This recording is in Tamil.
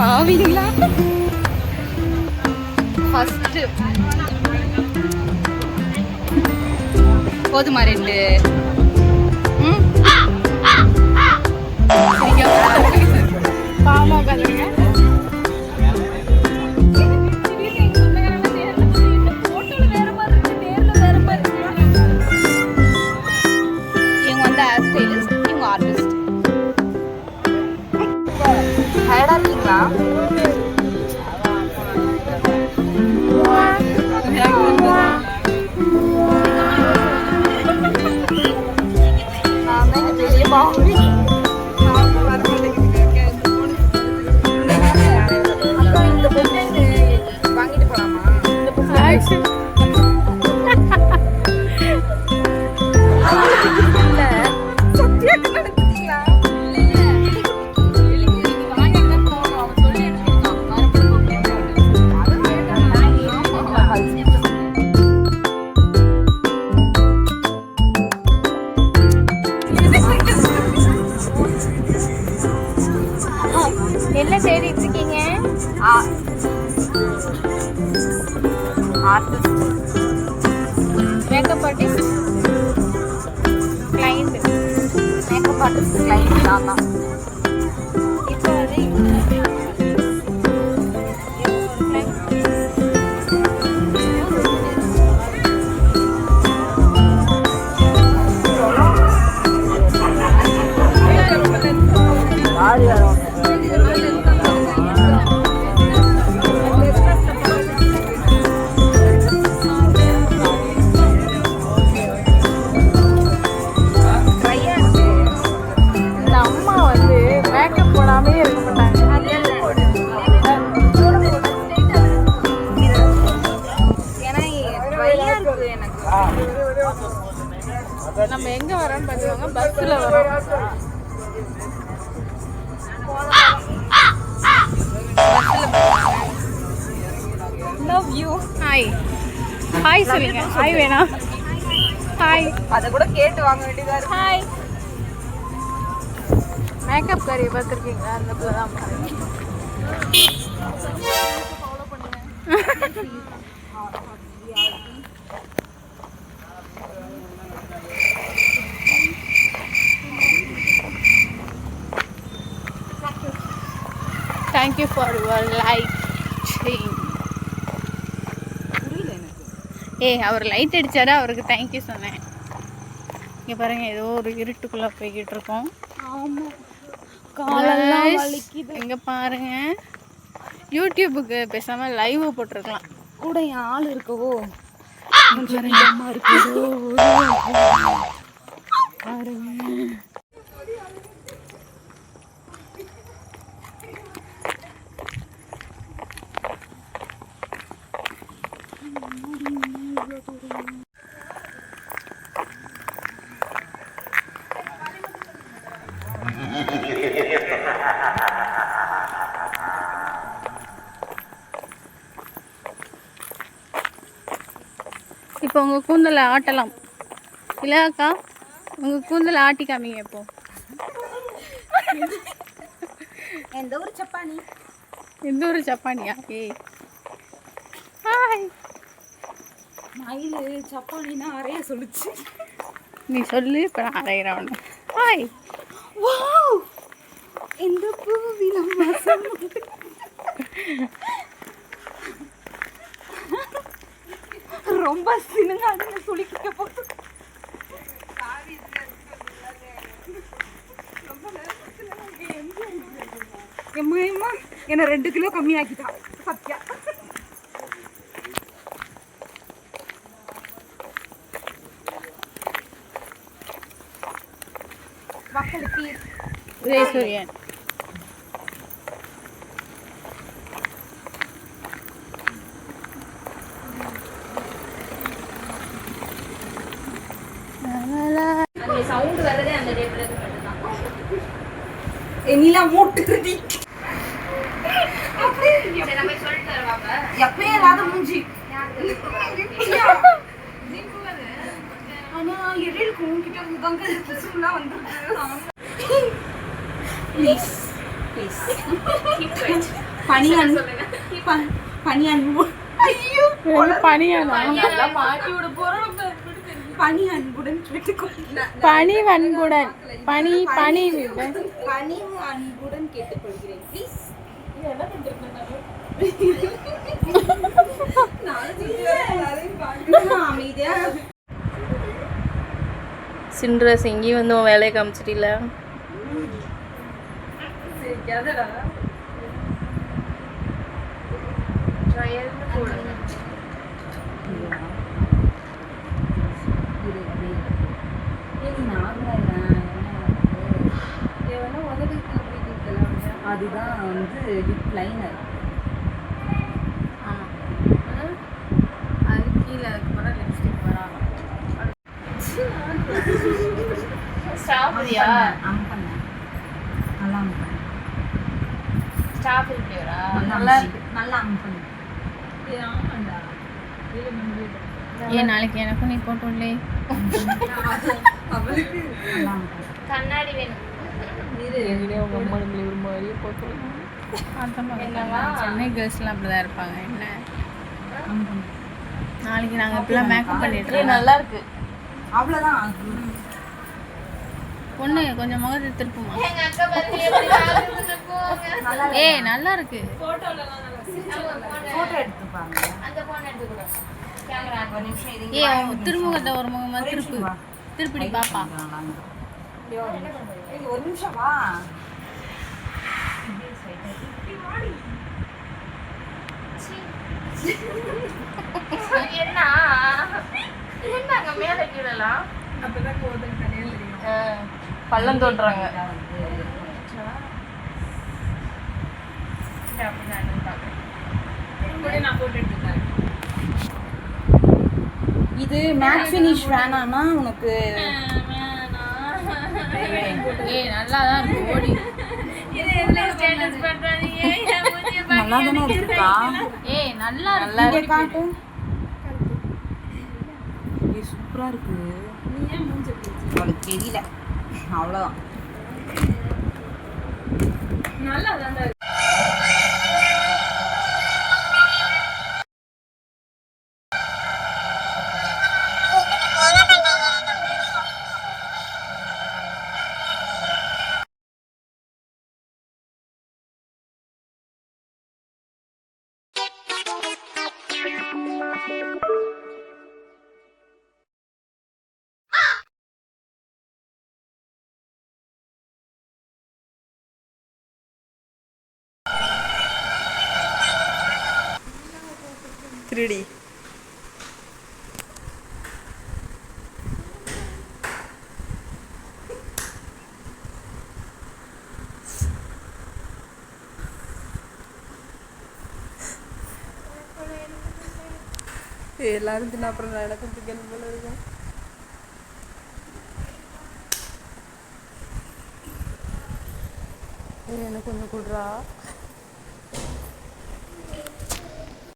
பாவீங்களா? ஃபர்ஸ்ட் போதுமா 2? பாவமா உட்காந்துருங்க. இவங்க வந்து ஹேர் ஸ்டைலிஸ்ட், இவங்க ஆர்டிஸ்ட். டயர்டா இருக்கீங்களா? நான் தான் பெரிய பாவம். வாங்கிட்டு போலாமா? என்ன தேடிட்டு இருக்கீங்க? Artist, makeup artist, client. Makeup artist client தான். இப்போ வந்து நம்ம எங்க வரோம்னு பாத்துக்கோங்க. பஸ்ல வரோம். Love you. ஹாய் ஹாய் சொல்லுங்க. ஹாய் வேணாம். ஹாய் அத கூட கேட்டு வாங்க வேண்டியதா இருக்கு. ஹாய். மேக்கப் காரிய பார்த்துருக்கீங்களா? அந்த பிள்ளை தான் பாருங்க. ஃபாலோ பண்ணுங்க. Thank you for your light. அவர் லைட் அடிச்சாரு, அவருக்கு தேங்க்யூ சொன்னேன். இங்கே பாருங்க, ஏதோ ஒரு இருட்டுக்குள்ளே போய்கிட்டு இருக்கோம். ஆமாம், காலெல்லாம் வலிக்குது. இங்கே பாருங்க, யூடியூபுக்கு பேசாமல் லைவ் போட்டிருக்கலாம். கூட என் ஆள் இருக்கவோ இருக்குதோ பாருங்க. இப்போ உங்கள் கூந்தலை ஆட்டலாம் இல்லையாக்கா? உங்கள் கூந்தலை ஆட்டி காமிங்க. இப்போ எந்த ஒரு சப்பானி? எந்த ஒரு சப்பானியா? ஏய் ஹாய். மயில் சப்பானின்னா அறைய சொல்லுச்சு. நீ சொல்லு, இப்போ நான் அரைகிறேன் ஒன்று. ஹாய். வாவ், இந்த பூவிலம் வாசம். ரொம்ப சினுங்காதுன்னு சுளிக்க போகுது. எம்மா என்ன 2 கிலோ கம்மியாக்கிட்டா சத்யா. மக்களுக்கு ஜெயசூரியன். சவுண்ட் வரதே அந்த டேப்ல மட்டும்தான். எனிலா மூட்டுடி அப்படியே சரி நம்ம சொல்லிட்டு தருவாங்க. எப்பவே இல்லாத மூஞ்சி ஆனா எழில் கூங்கிட்ட முகங்க கிசுலாம் வந்திருக்கு. ப்ளீஸ் பனியான் பனியான் ஐயோ பனியானா மாட்டி விட போறோம் பனி அன்புடன் கேட்டுக்கொள்கிறேன் பனி அன்புடன் பனி பனி பனி அன்புடன் கேட்டுக்கொள்கிறேன் ப்ளீஸ் என்ன பண்றேன் அமைதியா சின்ரஸ் எங்கேயும் வந்து உன் வேலையை காமிச்சிட்டில அதுதான் வந்து லிப் லைனர் அது கீழே அதுக்கப்புறம் லிப்ஸ்டிக் வராங்க ஸ்ட்ராபெரியா நல்லா ஸ்ட்ராபெரி ஃப்ளேவரா நல்லா இருக்கு நல்லா பண்ணு ஏன் நாளைக்கு எனக்கும் நீ போட்டோம்லே அவளுக்கு கண்ணாடி வேணும் சென்னை கேர்ள்ஸ்லாம் அப்படிதான் இருப்பாங்க என்ன நாளைக்கு நாங்கள் இப்பெல்லாம் மேக்கப் பண்ணிட்டு நல்லா இருக்கு அவ்வளோதான் பொண்ணு கொஞ்சம் முகத்தை திருப்புமா ஏய் நல்லா இருக்கு ஃபோட்டோ எடுத்துப்பாங்க ஏ திருமுகத்தை ஒரு முகமா திருப்பு திருப்பிடி பாப்பா ஒரு நிமிஷம் வா என்ன என்னங்க மேல கீழலாம் அப்பதான் கோதல் கல்யாணம் தெரியும் பள்ளம் தோட்டுறாங்க நான் போட்டு எடுத்துக்கிறேன் இது மேட் ஃபினிஷ் வேணாம்னா உனக்கு ஏய் நல்லா தான் இருக்கு ஓடி நல்லா தானே இருக்குக்கா ஏய் நல்லா நல்லா இருக்கு காட்டு இது சூப்பரா இருக்கு அவளுக்கு தெரியல அவ்வளோதான் நல்லா தான் திருடி எல்லாரும் தின்ன அப்புறம் நடக்கிறதுக்கு என்ன போல இருக்கும் எனக்கு கொஞ்சம் கொடுறா